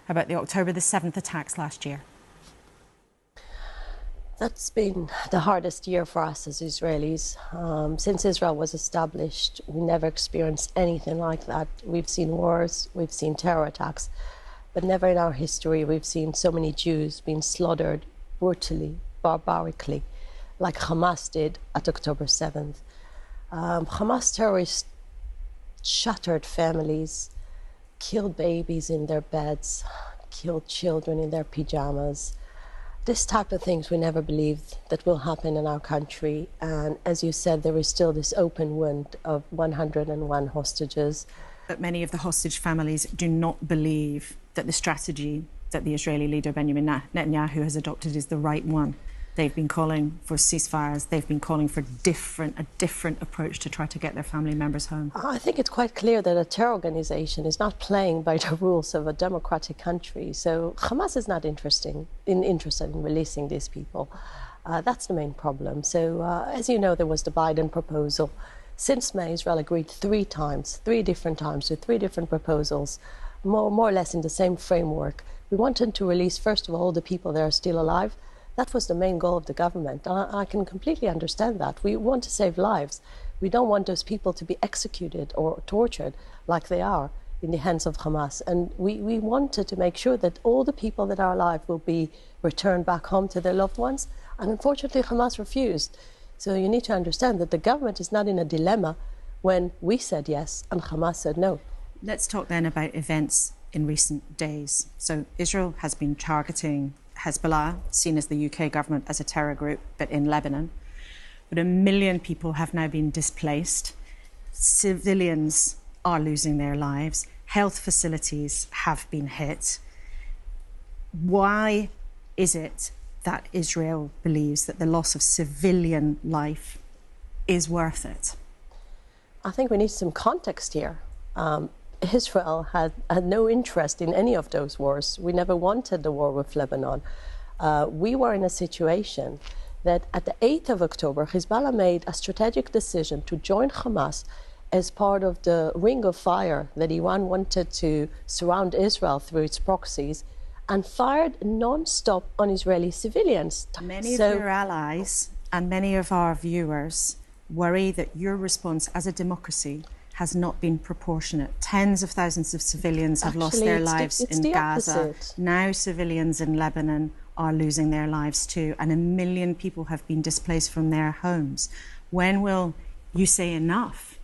about the October the 7th attacks last year. That's been the hardest year for us as Israelis. Since Israel was established, we never experienced anything like that. We've seen wars, we've seen terror attacks, but never in our history we've seen so many Jews being slaughtered brutally, barbarically, like Hamas did at October 7th. Hamas terrorists shattered families, killed babies in their beds, killed children in their pajamas. This type of things we never believed that will happen in our country. And as you said, there is still this open wound of 101 hostages. But many of the hostage families do not believe that the strategy that the Israeli leader Benjamin Netanyahu has adopted is the right one. They've been calling for ceasefires. They've been calling for a different approach to try to get their family members home. I think it's quite clear that a terror organization is not playing by the rules of a democratic country. So Hamas is not interested in releasing these people. That's the main problem. So as you know, there was the Biden proposal. Since May, Israel agreed three different times, with three different proposals, more or less in the same framework. We wanted to release, first of all, the people that are still alive. That was the main goal of the government. I can completely understand that. We want to save lives. We don't want those people to be executed or tortured like they are in the hands of Hamas. And we wanted to make sure that all the people that are alive will be returned back home to their loved ones. And unfortunately, Hamas refused. So you need to understand that the government is not in a dilemma when we said yes and Hamas said no. Let's talk then about events in recent days. So Israel has been targeting Hezbollah, seen as the UK government as a terror group, but in Lebanon. But 1 million people have now been displaced. Civilians are losing their lives. Health facilities have been hit. Why is it that Israel believes that the loss of civilian life is worth it? I think we need some context here. Israel had no interest in any of those wars. We never wanted the war with Lebanon. We were in a situation that at the 8th of October, Hezbollah made a strategic decision to join Hamas as part of the ring of fire that Iran wanted to surround Israel through its proxies, and fired non-stop on Israeli civilians. Many of your allies and many of our viewers worry that your response as a democracy has not been proportionate. Tens of thousands of civilians have lost their lives in Gaza. Now civilians in Lebanon are losing their lives too, and 1 million people have been displaced from their homes. When will you say enough?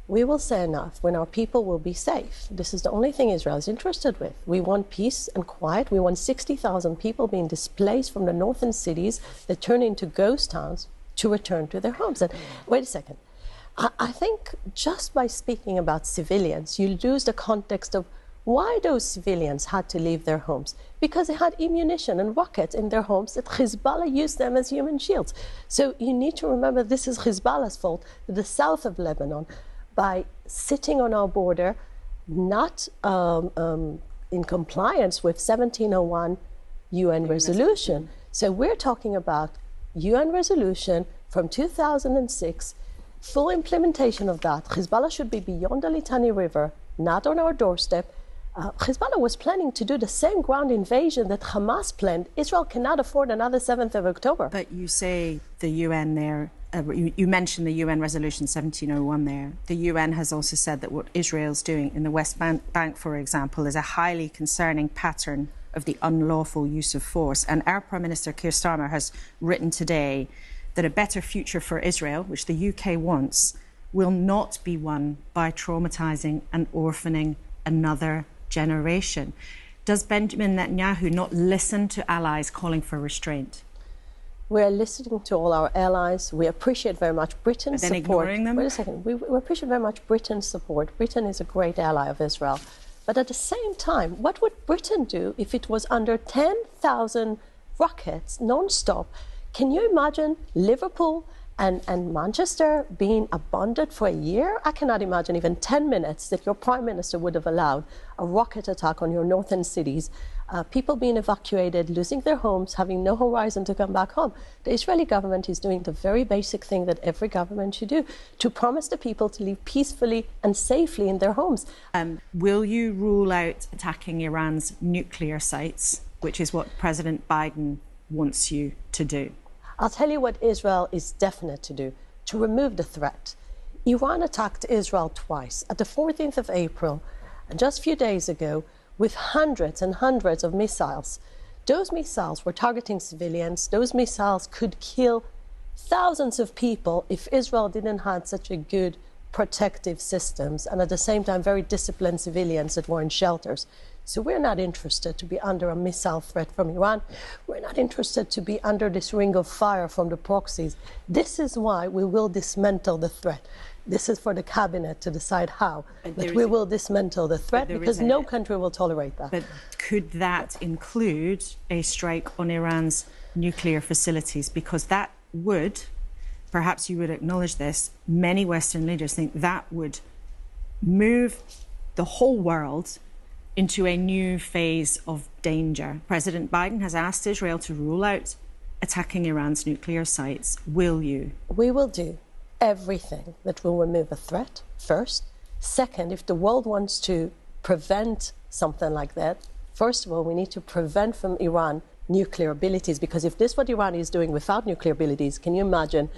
We will say enough when our people will be safe. This is the only thing Israel is interested with. We want peace and quiet. We want 60,000 people being displaced from the northern cities that turn into ghost towns to return to their homes. And wait a second. I think just by speaking about civilians, you lose the context of why those civilians had to leave their homes. Because they had ammunition and rockets in their homes that Hezbollah used them as human shields. So you need to remember this is Hezbollah's fault, the south of Lebanon, by sitting on our border, not in compliance with 1701 UN resolution. So we're talking about UN resolution from 2006, full implementation of that. Hezbollah should be beyond the Litani River, not on our doorstep. Hezbollah was planning to do the same ground invasion that Hamas planned. Israel cannot afford another 7th of October. But you say the UN there, you mentioned the UN resolution 1701 there. The UN has also said that what Israel's doing in the West Bank, for example, is a highly concerning pattern of the unlawful use of force. And our Prime Minister Keir Starmer has written today that a better future for Israel, which the UK wants, will not be won by traumatising and orphaning another generation. Does Benjamin Netanyahu not listen to allies calling for restraint? We're listening to all our allies. We appreciate very much Britain's support. Ignoring them? Wait a second. We appreciate very much Britain's support. Britain is a great ally of Israel. But at the same time, what would Britain do if it was under 10,000 rockets non-stop? Can you imagine Liverpool And Manchester being abandoned for a year, I cannot imagine even 10 minutes that your Prime Minister would have allowed a rocket attack on your northern cities, people being evacuated, losing their homes, having no horizon to come back home. The Israeli government is doing the very basic thing that every government should do, to promise the people to live peacefully and safely in their homes. Will you rule out attacking Iran's nuclear sites, which is what President Biden wants you to do? I'll tell you what Israel is definite to do, to remove the threat. Iran attacked Israel twice, at the 14th of April, and just a few days ago, with hundreds and hundreds of missiles. Those missiles were targeting civilians. Those missiles could kill thousands of people if Israel didn't have such a good protective systems, and at the same time very disciplined civilians that were in shelters. So we're not interested to be under a missile threat from Iran. We're not interested to be under this ring of fire from the proxies. This is why we will dismantle the threat. This is for the cabinet to decide how. But we will dismantle the threat because no country will tolerate that. But could that include a strike on Iran's nuclear facilities? Because that would, perhaps you would acknowledge this, many Western leaders think that would move the whole world into a new phase of danger. President Biden has asked Israel to rule out attacking Iran's nuclear sites. Will you? We will do everything that will remove a threat, first. Second, if the world wants to prevent something like that, first of all, we need to prevent from Iran nuclear abilities, because if this is what Iran is doing without nuclear abilities, can you imagine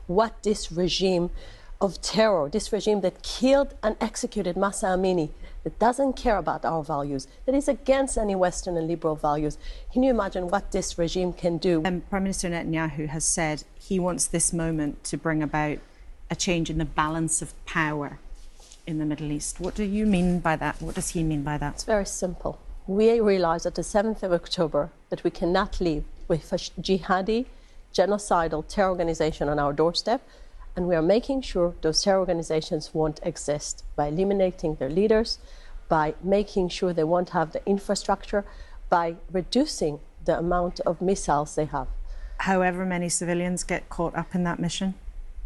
what this regime of terror, this regime that killed and executed Masa Amini, that doesn't care about our values, that is against any Western and liberal values. Can you imagine what this regime can do? Prime Minister Netanyahu has said he wants this moment to bring about a change in the balance of power in the Middle East. What do you mean by that? What does he mean by that? It's very simple. We realized at the 7th of October that we cannot live with a jihadi, genocidal terror organization on our doorstep, and we are making sure those terror organizations won't exist by eliminating their leaders, by making sure they won't have the infrastructure, by reducing the amount of missiles they have. However many civilians get caught up in that mission?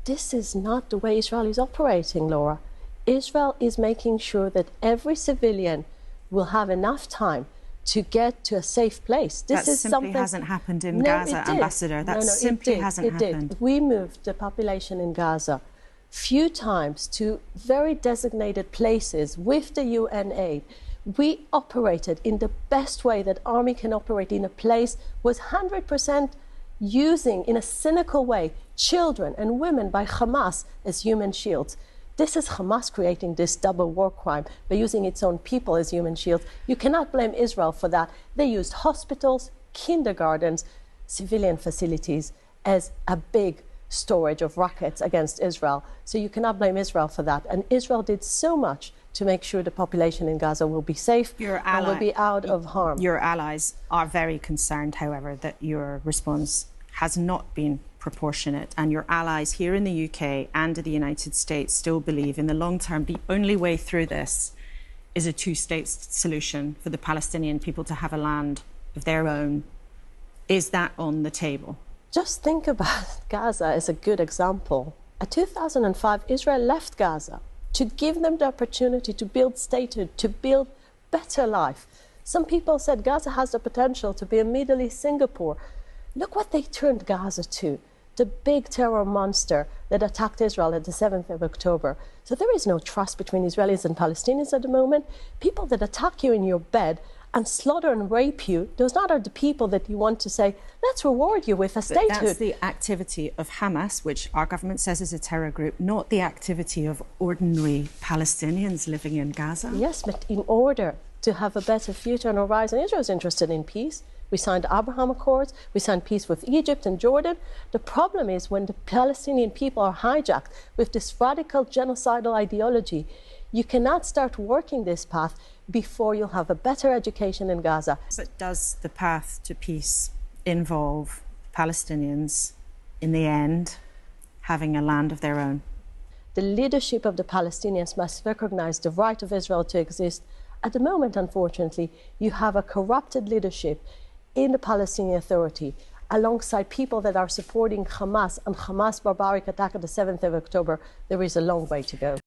This is not the way Israel is operating, Laura. Israel is making sure that every civilian will have enough time to get to a safe place. This is simply something hasn't happened in Gaza, Ambassador. That simply hasn't happened. We moved the population in Gaza few times to very designated places with the UN aid. We operated in the best way that army can operate in a place, was 100% using, in a cynical way, children and women by Hamas as human shields. This is Hamas creating this double war crime by using its own people as human shields. You cannot blame Israel for that. They used hospitals, kindergartens, civilian facilities as a big storage of rockets against Israel. So you cannot blame Israel for that. And Israel did so much to make sure the population in Gaza will be safe and will be out of harm. Your allies are very concerned, however, that your response has not been proportionate, and your allies here in the UK and in the United States still believe in the long term the only way through this is a two-state solution for the Palestinian people to have a land of their own. Is that on the table? Just think about Gaza as a good example. In 2005, Israel left Gaza to give them the opportunity to build statehood, to build better life. Some people said Gaza has the potential to be a Middle East Singapore. Look what they turned Gaza to. The big terror monster that attacked Israel at the 7th of October. So there is no trust between Israelis and Palestinians at the moment. People that attack you in your bed and slaughter and rape you, those not are the people that you want to say, let's reward you with a statehood. But that's the activity of Hamas, which our government says is a terror group, not the activity of ordinary Palestinians living in Gaza. Yes, but in order to have a better future and horizon, Israel is interested in peace. We signed Abraham Accords, we signed peace with Egypt and Jordan. The problem is when the Palestinian people are hijacked with this radical genocidal ideology, you cannot start working this path before you'll have a better education in Gaza. But does the path to peace involve Palestinians, in the end, having a land of their own? The leadership of the Palestinians must recognize the right of Israel to exist. At the moment, unfortunately, you have a corrupted leadership in the Palestinian Authority. alongside people that are supporting Hamas and Hamas barbaric attack of the 7th of October, there is a long way to go.